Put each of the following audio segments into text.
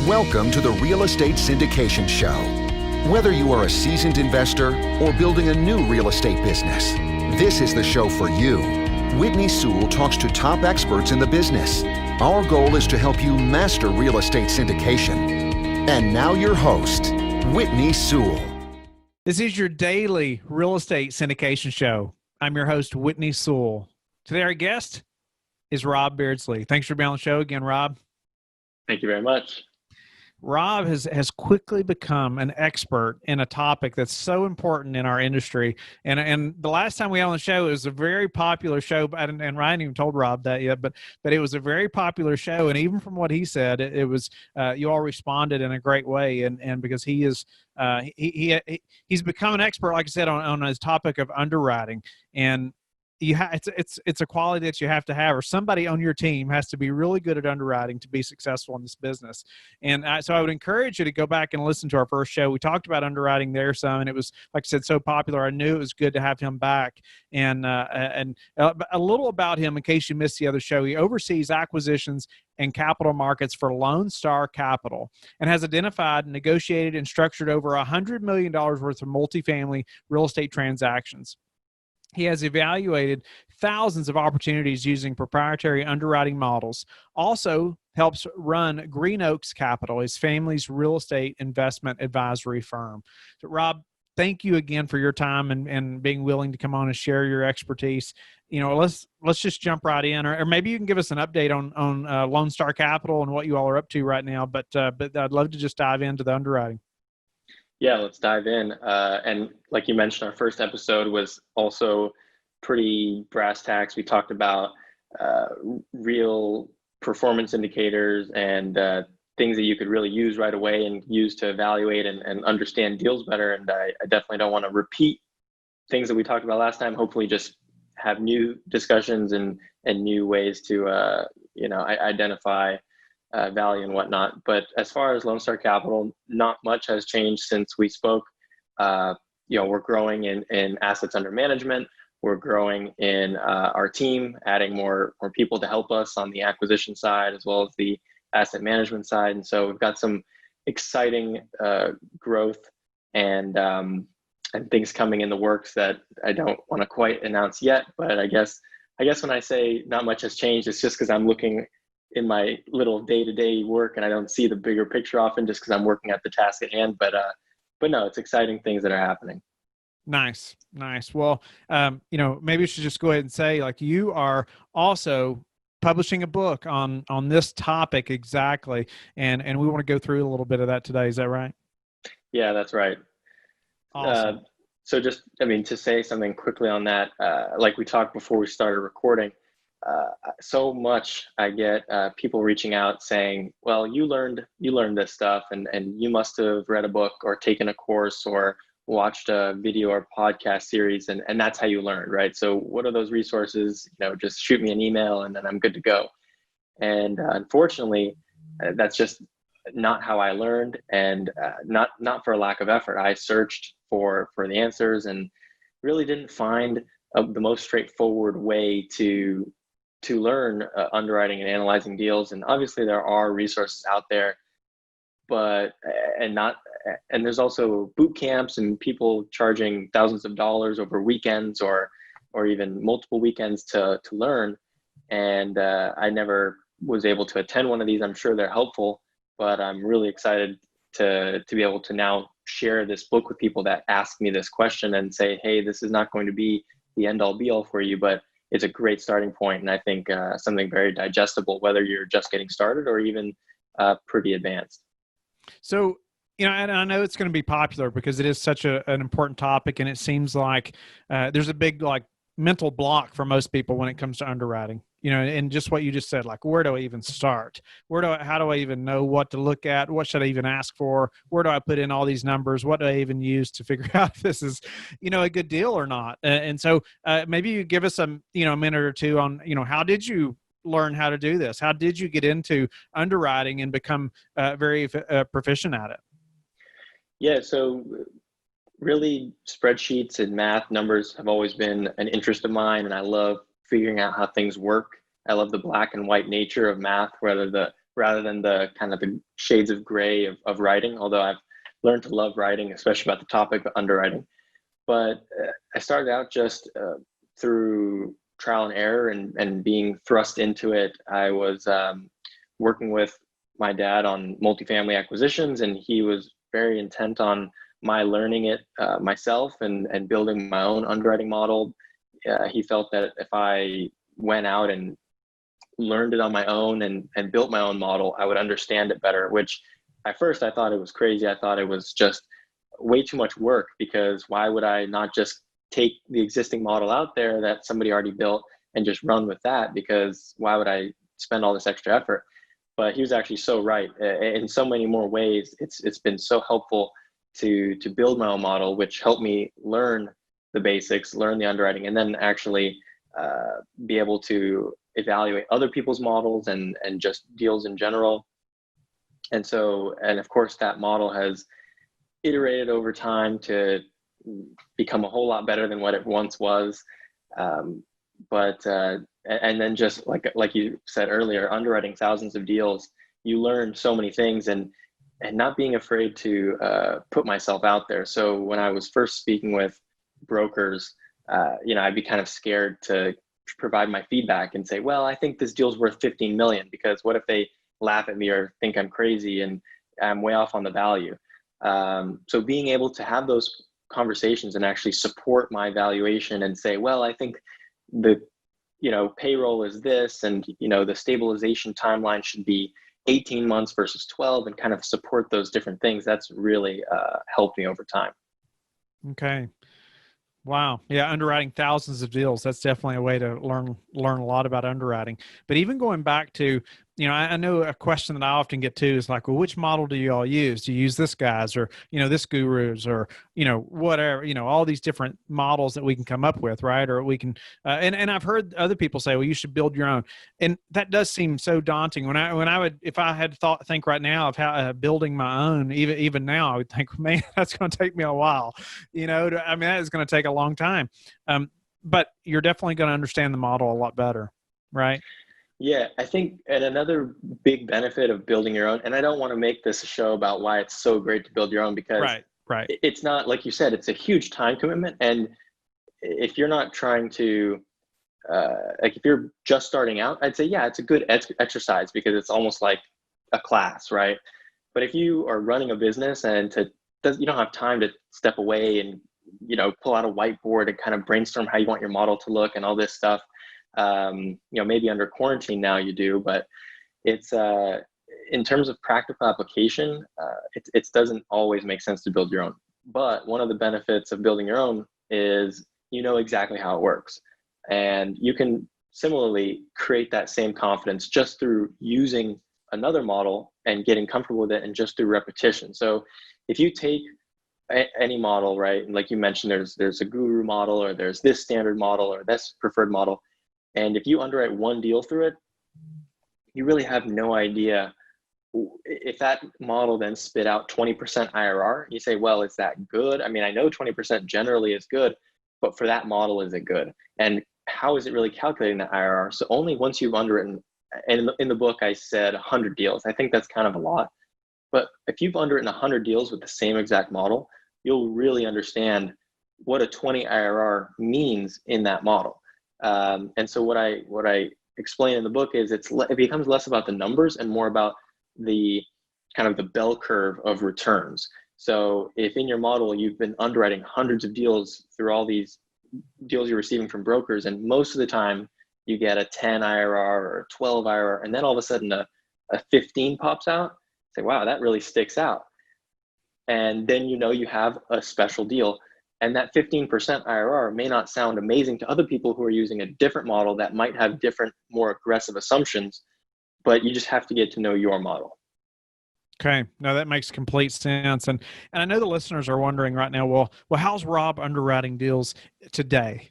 Welcome to the Real Estate Syndication Show. Whether you are a seasoned investor or building a new real estate business, this is the show for you. Whitney Sewell talks to top experts in the business. Our goal is to help you master real estate syndication. And now your host, Whitney Sewell. This is your daily real estate syndication show. I'm your host, Whitney Sewell. Today our guest is Rob Beardsley. Thanks for being on the show again, Rob. Thank you very much. Rob has quickly become an expert in a topic that's so important in our industry. And the last time we had on the show, it was a very popular show, and Ryan even told Rob that yet, but it was a very popular show. And even from what he said, it was you all responded in a great way. And because he is he's become an expert, like I said, on his topic of underwriting. And it's a quality that you have to have, or somebody on your team has to be really good at underwriting to be successful in this business. And so I would encourage you to go back and listen to our first show. We talked about underwriting there some, and it was, like I said, so popular. I knew it was good to have him back. And a little about him, in case you missed the other show, he oversees acquisitions and capital markets for Lone Star Capital and has identified, negotiated, and structured over $100 million worth of multifamily real estate transactions. He has evaluated thousands of opportunities using proprietary underwriting models. Also helps run Greenoaks Capital, his family's real estate investment advisory firm. So, Rob, thank you again for your time and being willing to come on and share your expertise. You know, let's just jump right in, or maybe you can give us an update on Lone Star Capital and what you all are up to right now. But I'd love to just dive into the underwriting. Yeah, let's dive in. And like you mentioned, our first episode was also pretty brass tacks. We talked about real performance indicators and things that you could really use right away and use to evaluate and understand deals better. And I definitely don't want to repeat things that we talked about last time. Hopefully just have new discussions and new ways to identify value and whatnot. But as far as Lone Star Capital, not much has changed since we spoke. We're growing in assets under management. We're growing in our team, adding more people to help us on the acquisition side as well as the asset management side. And so we've got some exciting growth and things coming in the works that I don't want to quite announce yet. But I guess when I say not much has changed, it's just because I'm looking in my little day-to-day work and I don't see the bigger picture often just because I'm working at the task at hand. But no, it's exciting things that are happening. Nice. Well, maybe we should just go ahead and say, like, you are also publishing a book on this topic exactly. And we want to go through a little bit of that today. Is that right? Yeah, that's right. Awesome. So just, to say something quickly on that, like we talked before we started recording, so much I get people reaching out saying, well, you learned this stuff and you must have read a book or taken a course or watched a video or podcast series and that's how you learned, right? So what are those resources? Just shoot me an email and then I'm good to go. And unfortunately, that's just not how I learned, and not for a lack of effort. I searched for the answers and really didn't find the most straightforward way to learn underwriting and analyzing deals. And obviously there are resources out there, and there's also boot camps and people charging thousands of dollars over weekends or even multiple weekends to learn. And I never was able to attend one of these. I'm sure they're helpful, but I'm really excited to be able to now share this book with people that ask me this question and say, hey, this is not going to be the end all be all for you, but it's a great starting point. And I think something very digestible, whether you're just getting started or even pretty advanced. So, and I know it's going to be popular because it is such an important topic. And it seems like there's a big mental block for most people when it comes to underwriting, and just what you just said, like, where do I even start? How do I even know what to look at? What should I even ask for? Where do I put in all these numbers? What do I even use to figure out if this is, a good deal or not? And so maybe you give us a minute or two on, how did you learn how to do this? How did you get into underwriting and become very proficient at it? Yeah. So really, spreadsheets and math numbers have always been an interest of mine, and I love figuring out how things work. I love the black and white nature of math, whether the rather than the kind of the shades of gray of writing, although I've learned to love writing, especially about the topic of underwriting. But I started out just through trial and error and being thrust into it. I was working with my dad on multifamily acquisitions, and he was very intent on my learning it myself and building my own underwriting model. He felt that if I went out and learned it on my own and built my own model, I would understand it better, which at first I thought it was crazy. I thought it was just way too much work, because why would I not just take the existing model out there that somebody already built and just run with that? Because why would I spend all this extra effort? But he was actually so right. In so many more ways, it's been so helpful to build my own model, which helped me learn the basics, learn the underwriting, and then actually be able to evaluate other people's models and just deals in general. And of course, that model has iterated over time to become a whole lot better than what it once was. And then just like you said earlier, underwriting thousands of deals, you learn so many things, and not being afraid to put myself out there. So when I was first speaking with brokers, I'd be kind of scared to provide my feedback and say, well, I think this deal's worth 15 million, because what if they laugh at me or think I'm crazy and I'm way off on the value? So being able to have those conversations and actually support my valuation and say, well, I think the payroll is this, and the stabilization timeline should be 18 months versus 12, and kind of support those different things, that's really helped me over time. Okay. Wow. Yeah. Underwriting thousands of deals. That's definitely a way to learn a lot about underwriting. But even going back to, I know a question that I often get to is like, well, which model do you all use? Do you use this guy's, or, this guru's, or, whatever, all these different models that we can come up with, right? Or we can, and I've heard other people say, well, you should build your own. And that does seem so daunting. When I would, if I had to think right now of how building my own, even now, I would think, man, that's going to take me a while, that is going to take a long time. But you're definitely going to understand the model a lot better, right? Yeah, I think, and another big benefit of building your own, and I don't want to make this a show about why it's so great to build your own, because right. It's not, like you said, it's a huge time commitment. And if you're not trying to, if you're just starting out, I'd say, yeah, it's a good exercise, because it's almost like a class, right? But if you are running a business and you don't have time to step away and, pull out a whiteboard and kind of brainstorm how you want your model to look and all this stuff, maybe under quarantine now you do, but it's in terms of practical application, it doesn't always make sense to build your own. But one of the benefits of building your own is exactly how it works, and you can similarly create that same confidence just through using another model and getting comfortable with it, and just through repetition. So if you take any model, right, and like you mentioned, there's a guru model, or there's this standard model, or this preferred model. And if you underwrite one deal through it, you really have no idea if that model then spit out 20% IRR. You say, well, is that good? I mean, I know 20% generally is good, but for that model, is it good? And how is it really calculating the IRR? So only once you've underwritten, and in the book, I said 100 deals. I think that's kind of a lot. But if you've underwritten 100 deals with the same exact model, you'll really understand what a 20 IRR means in that model. And so what I explain in the book is it becomes less about the numbers and more about the kind of the bell curve of returns. So if in your model you've been underwriting hundreds of deals through all these deals you're receiving from brokers, and most of the time you get a 10 IRR or a 12 IRR, and then all of a sudden a 15 pops out, say, wow, that really sticks out. And then you have a special deal. And that 15% IRR may not sound amazing to other people who are using a different model that might have different, more aggressive assumptions, but you just have to get to know your model. Okay. No, that makes complete sense. And I know the listeners are wondering right now, well, how's Rob underwriting deals today?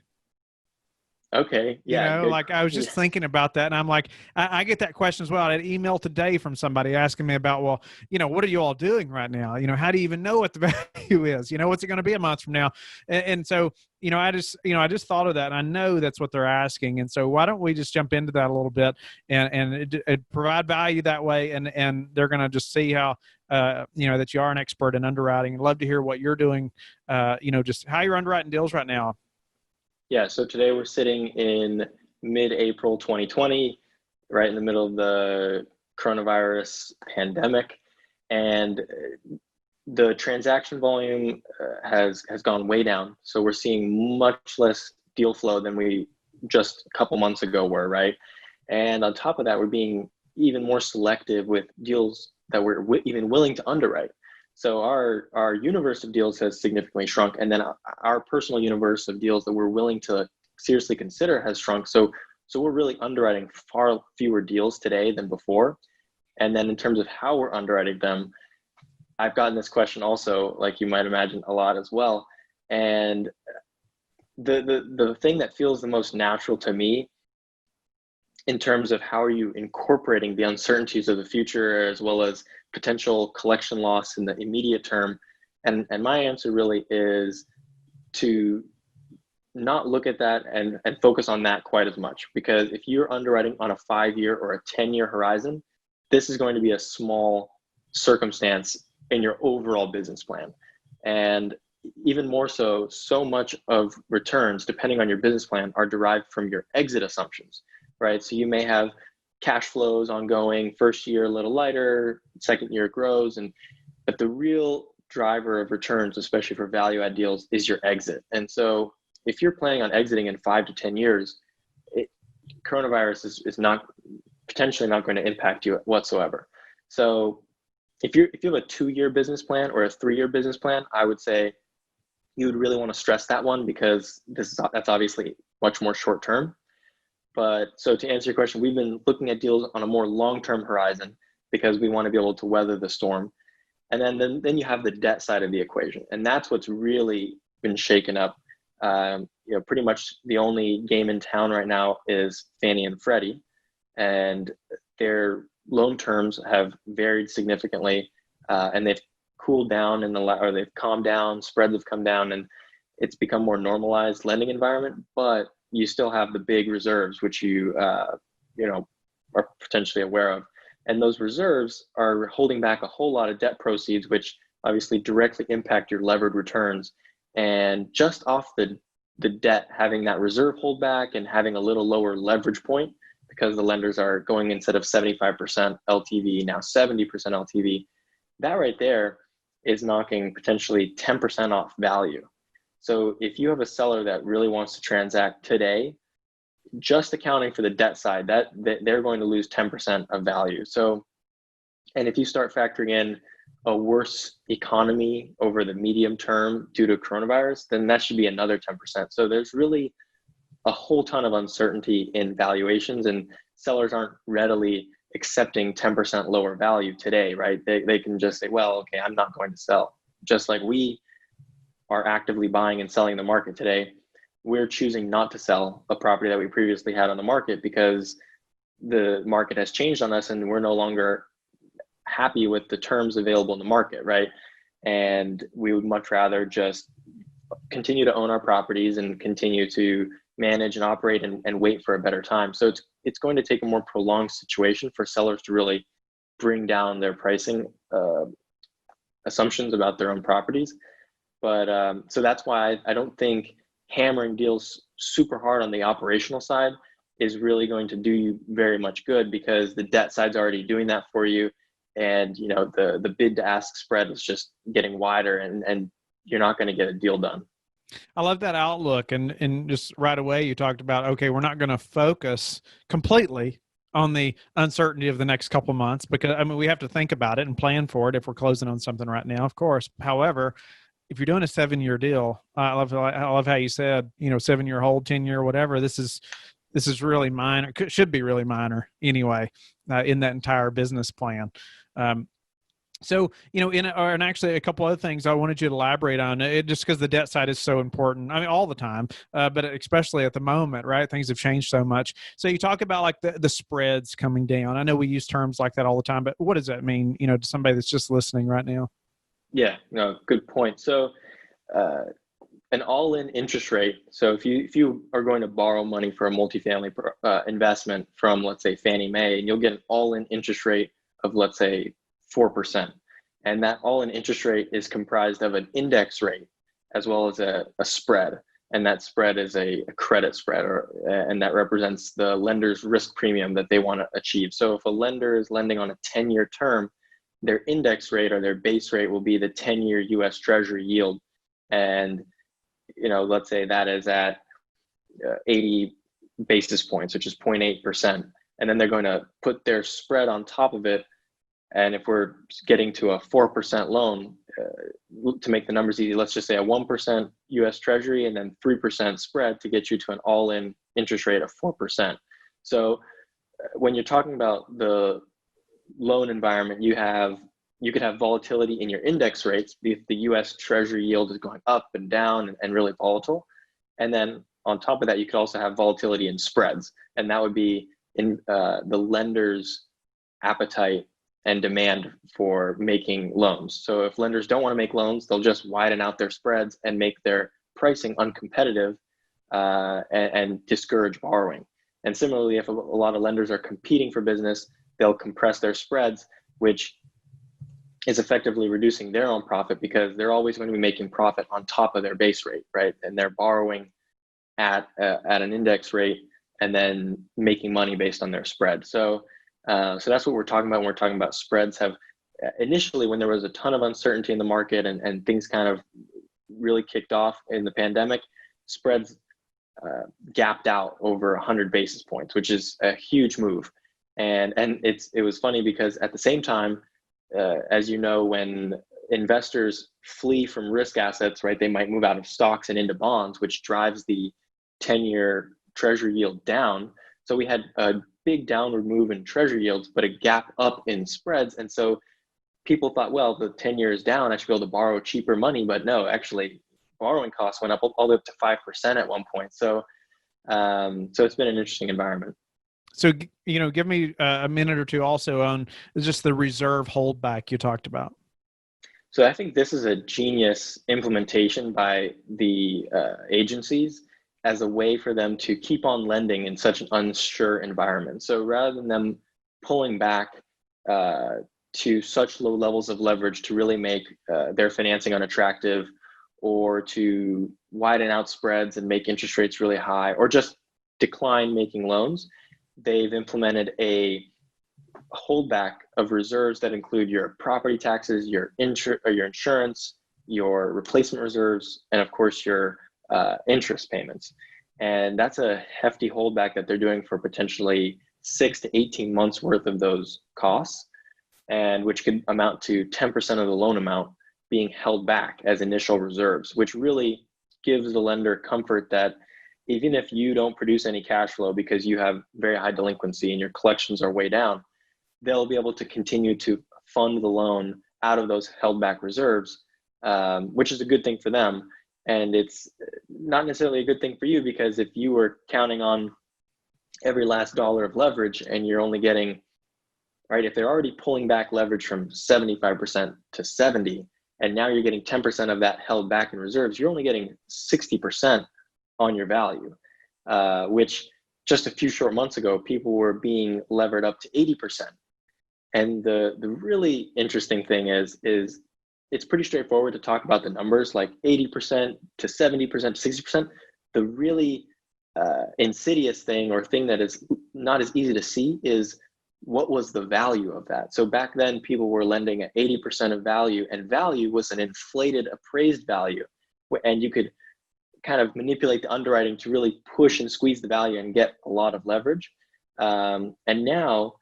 Okay. Yeah. Good. Like I was just thinking about that, and I'm like, I get that question as well. I had an email today from somebody asking me about, well, what are you all doing right now? How do you even know what the value is? What's it going to be a month from now? And so, I just thought of that, and I know that's what they're asking. And so why don't we just jump into that a little bit and it provide value that way, and they're going to just see how, that you are an expert in underwriting. I'd love to hear what you're doing, just how you're underwriting deals right now. Yeah, so today we're sitting in mid-April 2020, right in the middle of the coronavirus pandemic, and the transaction volume has gone way down. So we're seeing much less deal flow than we just a couple months ago were, right? And on top of that, we're being even more selective with deals that we're even willing to underwrite. So our universe of deals has significantly shrunk, and then our personal universe of deals that we're willing to seriously consider has shrunk. So we're really underwriting far fewer deals today than before. And then in terms of how we're underwriting them, I've gotten this question also, like you might imagine, a lot as well. And the thing that feels the most natural to me in terms of how are you incorporating the uncertainties of the future as well as potential collection loss in the immediate term. And my answer really is to not look at that and focus on that quite as much, because if you're underwriting on a 5-year or a 10-year horizon, this is going to be a small circumstance in your overall business plan. And even more so much of returns, depending on your business plan, are derived from your exit assumptions, right? So you may have cash flows ongoing, first year a little lighter, second year grows, but the real driver of returns, especially for value add deals, is your exit. And so if you're planning on exiting in 5 to 10 years, coronavirus is not potentially not going to impact you whatsoever. So if you have a 2-year business plan or a 3-year business plan, I would say you would really want to stress that one, because that's obviously much more short term. But so to answer your question, we've been looking at deals on a more long-term horizon because we want to be able to weather the storm. And then you have the debt side of the equation, and that's what's really been shaken up. Pretty much the only game in town right now is Fannie and Freddie, and their loan terms have varied significantly, and they've cooled down or they've calmed down. Spreads have come down, and it's become more normalized lending environment. But you still have the big reserves, which you are potentially aware of. And those reserves are holding back a whole lot of debt proceeds, which obviously directly impact your levered returns. And just off the debt, having that reserve hold back and having a little lower leverage point, because the lenders are going, instead of 75% LTV, now 70% LTV, that right there is knocking potentially 10% off value. So if you have a seller that really wants to transact today, just accounting for the debt side, that they're going to lose 10% of value. So, and if you start factoring in a worse economy over the medium term due to coronavirus, then that should be another 10%. So there's really a whole ton of uncertainty in valuations, and sellers aren't readily accepting 10% lower value today, right? They can just say, well, okay, I'm not going to sell. Just like we are actively buying and selling the market today, we're choosing not to sell a property that we previously had on the market because the market has changed on us and we're no longer happy with the terms available in the market, right? And we would much rather just continue to own our properties and continue to manage and operate and wait for a better time. So it's going to take a more prolonged situation for sellers to really bring down their pricing assumptions about their own properties. But so that's why I don't think hammering deals super hard on the operational side is really going to do you very much good, because the debt side's already doing that for you. And the bid to ask spread is just getting wider, and you're not going to get a deal done. I love that outlook. And just right away, you talked about, okay, we're not going to focus completely on the uncertainty of the next couple of months, because we have to think about it and plan for it if we're closing on something right now, of course. However, if you're doing a 7-year deal, I love how you said, 7-year hold, 10-year, whatever, this is really minor, should be really minor anyway, in that entire business plan. So, and actually a couple other things I wanted you to elaborate on it, just because the debt side is so important. I mean, all the time, but especially at the moment, right? Things have changed so much. So you talk about like the spreads coming down. I know we use terms like that all the time, but what does that mean, to somebody that's just listening right now? Yeah, no, good point. So uh, an all-in interest rate. So if you are going to borrow money for a multifamily investment from, let's say, Fannie Mae, and you'll get an all-in interest rate of, let's say, 4%. And that all-in interest rate is comprised of an index rate as well as a spread. And that spread is a credit spread, and that represents the lender's risk premium that they want to achieve. So if a lender is lending on a 10-year term, their index rate or their base rate will be the 10-year US Treasury yield. And let's say that is at 80 basis points, which is 0.8%. And then they're going to put their spread on top of it. And if we're getting to a 4% loan, to make the numbers easy, let's just say a 1% US Treasury and then 3% spread to get you to an all-in interest rate of 4%. So when you're talking about the loan environment, you could have volatility in your index rates if the US Treasury yield is going up and down and really volatile. And then on top of that, you could also have volatility in spreads. And that would be in the lender's appetite and demand for making loans. So if lenders don't want to make loans, they'll just widen out their spreads and make their pricing uncompetitive and discourage borrowing. And similarly, if a lot of lenders are competing for business, they'll compress their spreads, which is effectively reducing their own profit because they're always going to be making profit on top of their base rate, right? And they're borrowing at an index rate and then making money based on their spread. So that's what we're talking about when we're talking about spreads. Have initially, when there was a ton of uncertainty in the market and things kind of really kicked off in the pandemic, spreads gapped out over 100 basis points, which is a huge move. And it was funny because at the same time, as you know, when investors flee from risk assets, right, they might move out of stocks and into bonds, which drives the 10-year Treasury yield down. So we had a big downward move in Treasury yields, but a gap up in spreads. And so people thought, well, the 10-year is down, I should be able to borrow cheaper money. But no, actually, borrowing costs went up all the way up to 5% at one point. So it's been an interesting environment. So, give me a minute or two also on just the reserve holdback you talked about. So I think this is a genius implementation by the agencies as a way for them to keep on lending in such an unsure environment. So rather than them pulling back to such low levels of leverage to really make their financing unattractive, or to widen out spreads and make interest rates really high, or just decline making loans, they've implemented a holdback of reserves that include your property taxes, your insurance, your replacement reserves, and of course your interest payments. And that's a hefty holdback that they're doing for potentially 6 to 18 months worth of those costs, and which could amount to 10% of the loan amount being held back as initial reserves, which really gives the lender comfort that even if you don't produce any cash flow because you have very high delinquency and your collections are way down, they'll be able to continue to fund the loan out of those held back reserves, which is a good thing for them. And it's not necessarily a good thing for you, because if you were counting on every last dollar of leverage and you're only getting, right, if they're already pulling back leverage from 75% to 70, and now you're getting 10% of that held back in reserves, you're only getting 60% on your value, which just a few short months ago, people were being levered up to 80%. And the really interesting thing is it's pretty straightforward to talk about the numbers, like 80% to 70% to 60%. The really insidious thing, or thing that is not as easy to see, is what was the value of that? So back then, people were lending at 80% of value, and value was an inflated appraised value. And you could kind of manipulate the underwriting to really push and squeeze the value and get a lot of leverage. And now,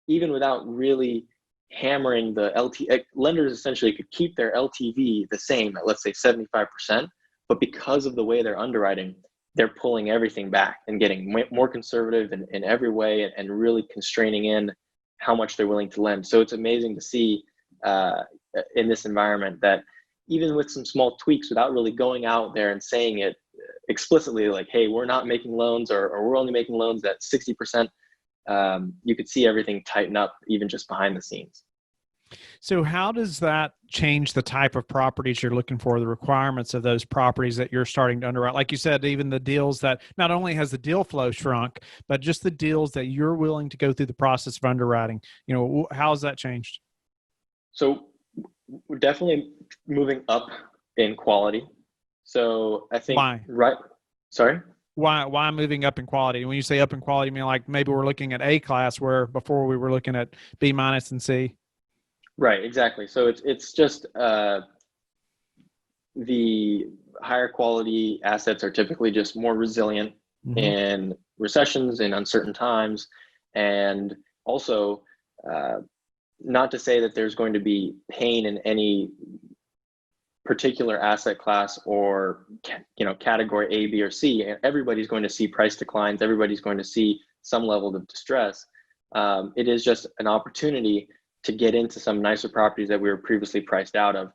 even without really hammering the lenders essentially could keep their LTV the same at, let's say, 75%, but because of the way they're underwriting, they're pulling everything back and getting more conservative in every way, and really constraining in how much they're willing to lend. So it's amazing to see in this environment that even with some small tweaks, without really going out there and saying it explicitly, like, hey, we're not making loans, or we're only making loans at 60%, you could see everything tighten up even just behind the scenes. So how does that change the type of properties you're looking for, the requirements of those properties that you're starting to underwrite? Like you said, even the deals that not only has the deal flow shrunk, but just the deals that you're willing to go through the process of underwriting, how has that changed? So we're definitely moving up in quality. So I think, Why? right. Sorry? Why moving up in quality? When you say up in quality, you mean like maybe we're looking at A class where before we were looking at B minus and C? Right, exactly. So it's just the higher quality assets are typically just more resilient in recessions, in uncertain times, and also not to say that there's going to be pain in any particular asset class or category A, B, or C. Everybody's going to see price declines. Everybody's going to see some level of distress. It is just an opportunity to get into some nicer properties that we were previously priced out of.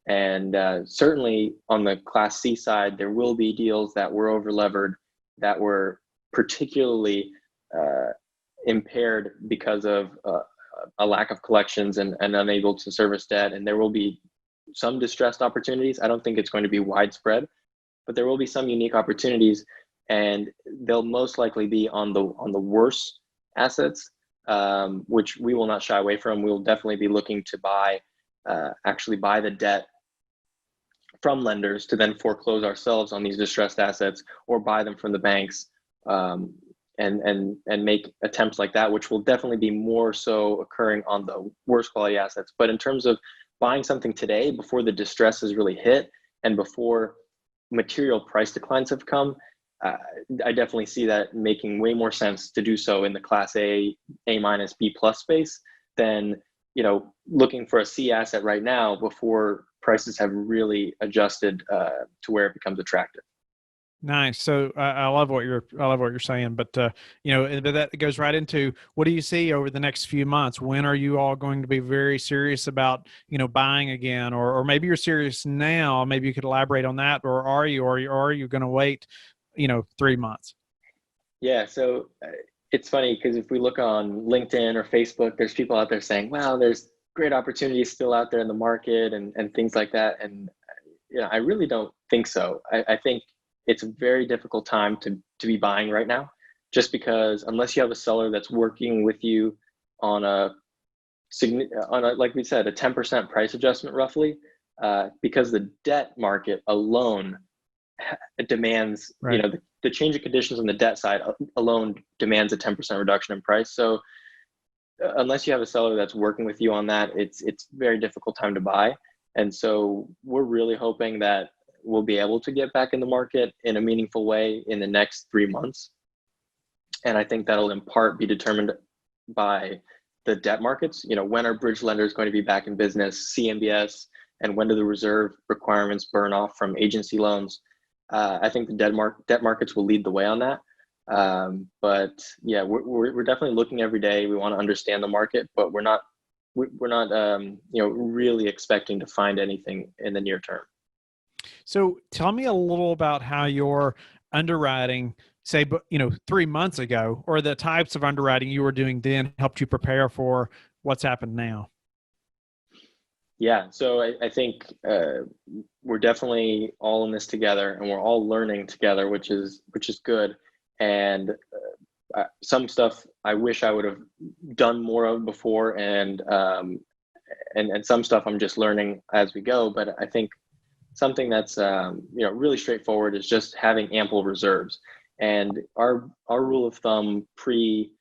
And certainly on the Class C side, there will be deals that were over-levered, that were particularly impaired because of a lack of collections and unable to service debt. And there will be some distressed opportunities. I don't think it's going to be widespread, but there will be some unique opportunities, and they'll most likely be on the worst assets, which we will not shy away from. We will definitely be looking to actually buy the debt from lenders to then foreclose ourselves on these distressed assets, or buy them from the banks, and make attempts like that, which will definitely be more so occurring on the worst quality assets. But in terms of buying something today before the distress has really hit and before material price declines have come, I definitely see that making way more sense to do so in the Class A, A minus, B plus space than looking for a C asset right now before prices have really adjusted to where it becomes attractive. Nice. So I love what you're saying, but but that goes right into, what do you see over the next few months? When are you all going to be very serious about buying again, or maybe you're serious now? Maybe you could elaborate on that, or are you going to wait 3 months? Yeah. So it's funny because if we look on LinkedIn or Facebook, there's people out there saying, "Wow, there's great opportunities still out there in the market," and things like that. And I really don't think so. I think it's a very difficult time to be buying right now, just because unless you have a seller that's working with you on like we said, a 10% price adjustment roughly, because the debt market alone demands, Right. The change of conditions on the debt side alone demands a 10% reduction in price. So unless you have a seller that's working with you on that, it's very difficult time to buy. And so we're really hoping that we'll be able to get back in the market in a meaningful way in the next 3 months. And I think that'll in part be determined by the debt markets. When are bridge lenders going to be back in business, CMBS, and when do the reserve requirements burn off from agency loans? I think the debt markets will lead the way on that. But yeah, we're definitely looking every day. We want to understand the market, but we're not really expecting to find anything in the near term. So tell me a little about how your underwriting, say, 3 months ago, or the types of underwriting you were doing then, helped you prepare for what's happened now. Yeah, so I think we're definitely all in this together, and we're all learning together, which is good. And some stuff I wish I would have done more of before, and some stuff I'm just learning as we go. But I think something that's really straightforward is just having ample reserves. And our rule of thumb pre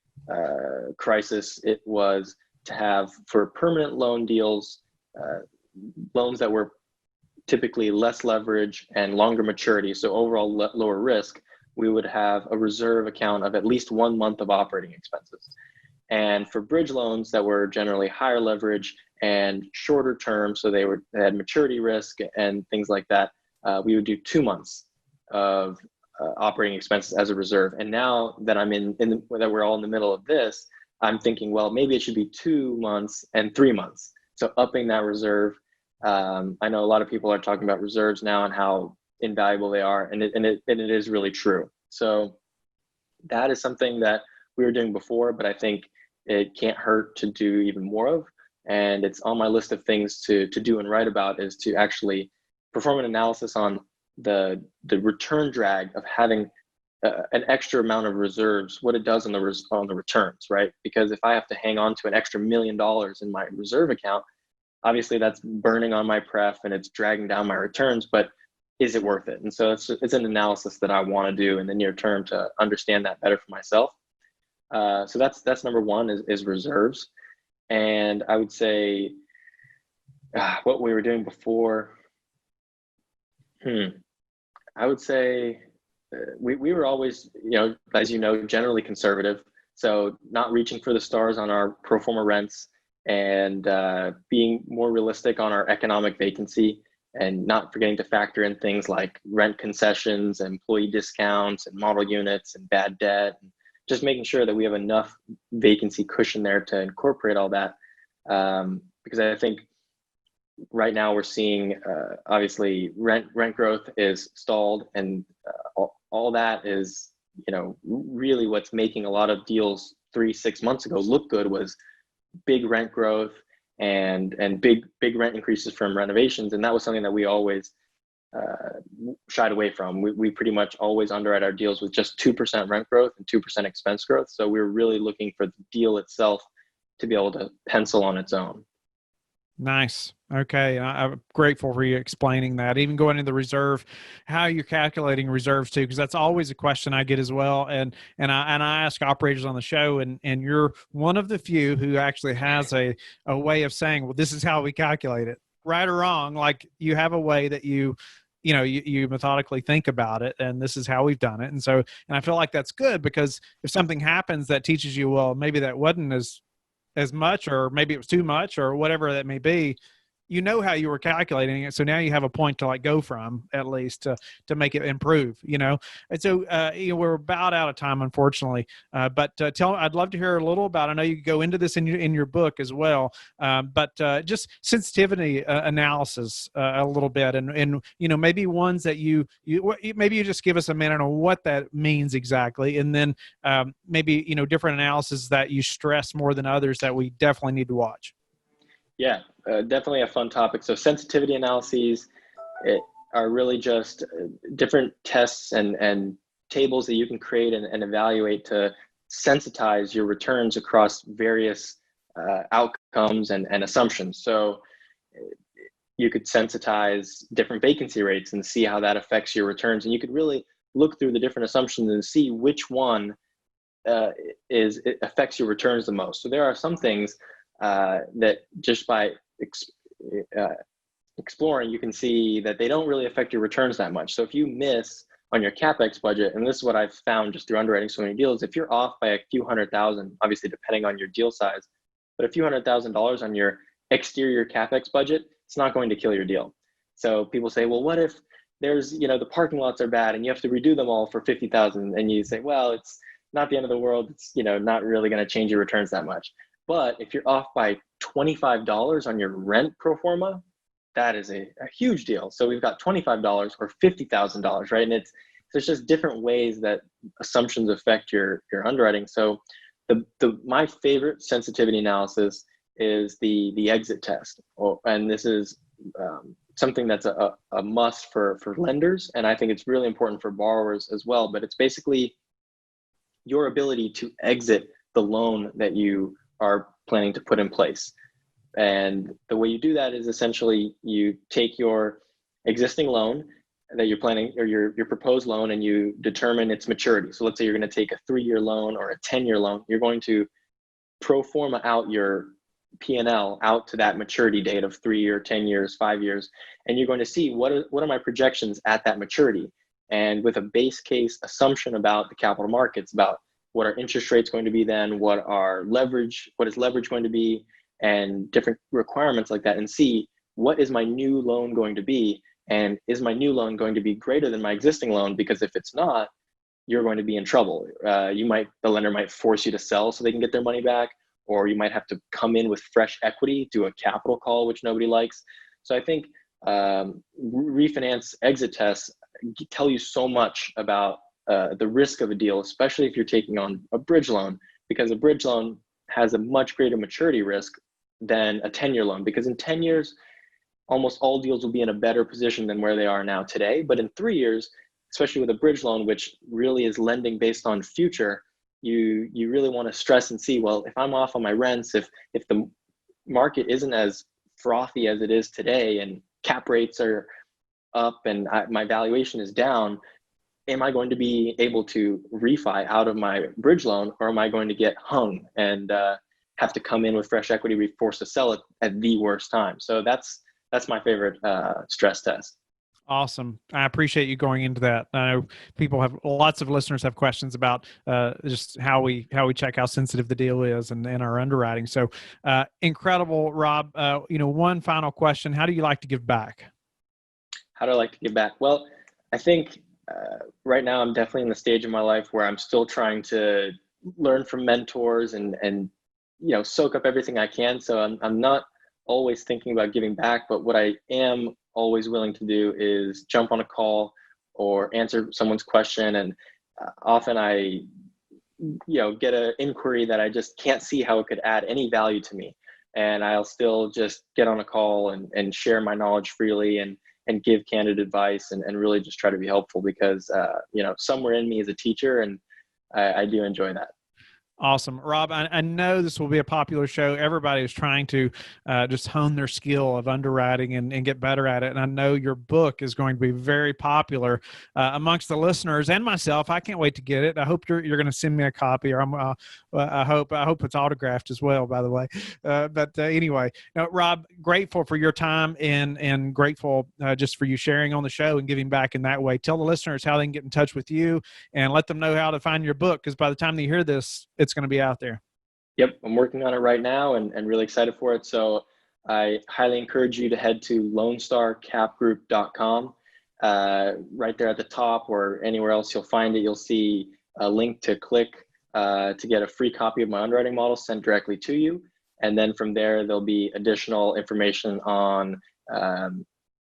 crisis, it was to have, for permanent loan deals, loans that were typically less leverage and longer maturity, so overall lower risk, we would have a reserve account of at least 1 month of operating expenses. And for bridge loans that were generally higher leverage and shorter term, so they had maturity risk and things like that, we would do 2 months of operating expenses as a reserve. And now that that we're all in the middle of this, I'm thinking, well, maybe it should be 2 months and 3 months. So upping that reserve. I know a lot of people are talking about reserves now and how invaluable they are, and it is really true. So that is something that we were doing before, but I think it can't hurt to do even more of. And it's on my list of things to do and write about, is to actually perform an analysis on the return drag of having an extra amount of reserves, what it does on the returns, right? Because if I have to hang on to an extra $1 million in my reserve account, obviously that's burning on my pref and it's dragging down my returns, but is it worth it? And so it's an analysis that I want to do in the near term to understand that better for myself. So that's number one is reserves. And I would say what we were doing before, I would say we were always, as you know, generally conservative. So not reaching for the stars on our pro forma rents, and being more realistic on our economic vacancy, and not forgetting to factor in things like rent concessions, employee discounts, and model units, and bad debt, and just making sure that we have enough vacancy cushion there to incorporate all that. Because I think right now we're seeing, obviously rent growth is stalled, and all that is, really what's making a lot of deals 3-6 months ago look good was big rent growth and big rent increases from renovations. And that was something that we always shied away from. We pretty much always underwrite our deals with just 2% rent growth and 2% expense growth. So we were really looking for the deal itself to be able to pencil on its own. Nice. Okay. I'm grateful for you explaining that. Even going into the reserve, how you're calculating reserves too, because that's always a question I get as well. And I ask operators on the show, and you're one of the few who actually has a way of saying, well, this is how we calculate it, right or wrong. Like, you have a way that you methodically think about it, and this is how we've done it. And I feel like that's good, because if something happens that teaches you, well, maybe that wasn't as much, or maybe it was too much, or whatever that may be, how you were calculating it. So now you have a point to go from, at least to make it improve, And so, we're about out of time, unfortunately. But I'd love to hear a little about, I know you go into this in your book as well, but just sensitivity analysis a little bit, and maybe ones that maybe you just give us a minute on what that means exactly. And then maybe, different analysis that you stress more than others that we definitely need to watch. Yeah, definitely a fun topic. So sensitivity analyses are really just different tests and tables that you can create and evaluate to sensitize your returns across various outcomes and assumptions. So you could sensitize different vacancy rates and see how that affects your returns. And you could really look through the different assumptions and see which one it affects your returns the most. So there are some things that just by exploring, you can see that they don't really affect your returns that much. So if you miss on your CapEx budget, and this is what I've found just through underwriting so many deals, if you're off by a few $100,000, obviously depending on your deal size, but a few $100,000 on your exterior CapEx budget, it's not going to kill your deal. So people say, well, what if there's, the parking lots are bad and you have to redo them all for $50,000? And you say, well, it's not the end of the world. It's, not really going to change your returns that much. But if you're off by $25 on your rent pro forma, that is a huge deal. So we've got $25 or $50,000, right? And there's just different ways that assumptions affect your underwriting. So my favorite sensitivity analysis is the exit test. And this is something that's a must for lenders. And I think it's really important for borrowers as well. But it's basically your ability to exit the loan that you are planning to put in place. And the way you do that is essentially you take your existing loan that you're planning, or your proposed loan, and you determine its maturity. So let's say you're going to take a 3-year loan or a 10-year loan. You're going to pro forma out your P&L out to that maturity date of 3 years, 10 years, 5 years. And you're going to see what are my projections at that maturity. And with a base case assumption about the capital markets, about what are interest rates going to be then, what is leverage going to be, and different requirements like that, and see what is my new loan going to be, and is my new loan going to be greater than my existing loan? Because if it's not, you're going to be in trouble. The lender might force you to sell so they can get their money back, or you might have to come in with fresh equity, do a capital call, which nobody likes. So I think refinance exit tests tell you so much about the risk of a deal, especially if you're taking on a bridge loan, because a bridge loan has a much greater maturity risk than a 10-year loan, because in 10 years, almost all deals will be in a better position than where they are now today. But in 3 years, especially with a bridge loan, which really is lending based on future, you really want to stress and see, well, if I'm off on my rents, if the market isn't as frothy as it is today and cap rates are up and my valuation is down, am I going to be able to refi out of my bridge loan, or am I going to get hung and have to come in with fresh equity, be forced to sell it at the worst time? So that's my favorite stress test. Awesome. I appreciate you going into that. I know lots of listeners have questions about just how we check how sensitive the deal is and our underwriting. So incredible, Rob. One final question: how do you like to give back? How do I like to give back? Well, I think right now I'm definitely in the stage of my life where I'm still trying to learn from mentors and soak up everything I can. So I'm not always thinking about giving back, but what I am always willing to do is jump on a call or answer someone's question. And often I, get an inquiry that I just can't see how it could add any value to me. And I'll still just get on a call and share my knowledge freely and give candid advice and really just try to be helpful because, somewhere in me is a teacher, and I do enjoy that. Awesome. Rob, I know this will be a popular show. Everybody is trying to just hone their skill of underwriting and get better at it. And I know your book is going to be very popular amongst the listeners and myself. I can't wait to get it. I hope you're going to send me a copy, or I hope it's autographed as well, by the way. But anyway, Rob, grateful for your time and grateful just for you sharing on the show and giving back in that way. Tell the listeners how they can get in touch with you and let them know how to find your book, because by the time they hear this, it's going to be out there. Yep, I'm working on it right now and really excited for it. So I highly encourage you to head to lonestarcapgroup.com. Right there at the top or anywhere else you'll find it, you'll see a link to click to get a free copy of my underwriting model sent directly to you. And then from there, there'll be additional information on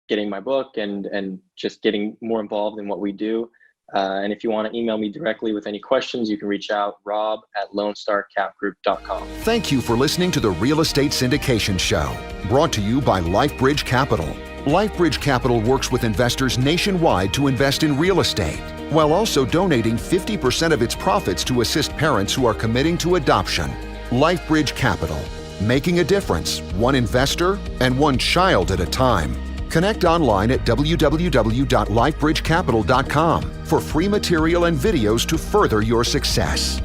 getting my book and just getting more involved in what we do. And if you want to email me directly with any questions, you can reach out, rob@lonestarcapgroup.com. Thank you for listening to the Real Estate Syndication Show, brought to you by LifeBridge Capital. LifeBridge Capital works with investors nationwide to invest in real estate, while also donating 50% of its profits to assist parents who are committing to adoption. LifeBridge Capital, making a difference, one investor and one child at a time. Connect online at www.lifebridgecapital.com for free material and videos to further your success.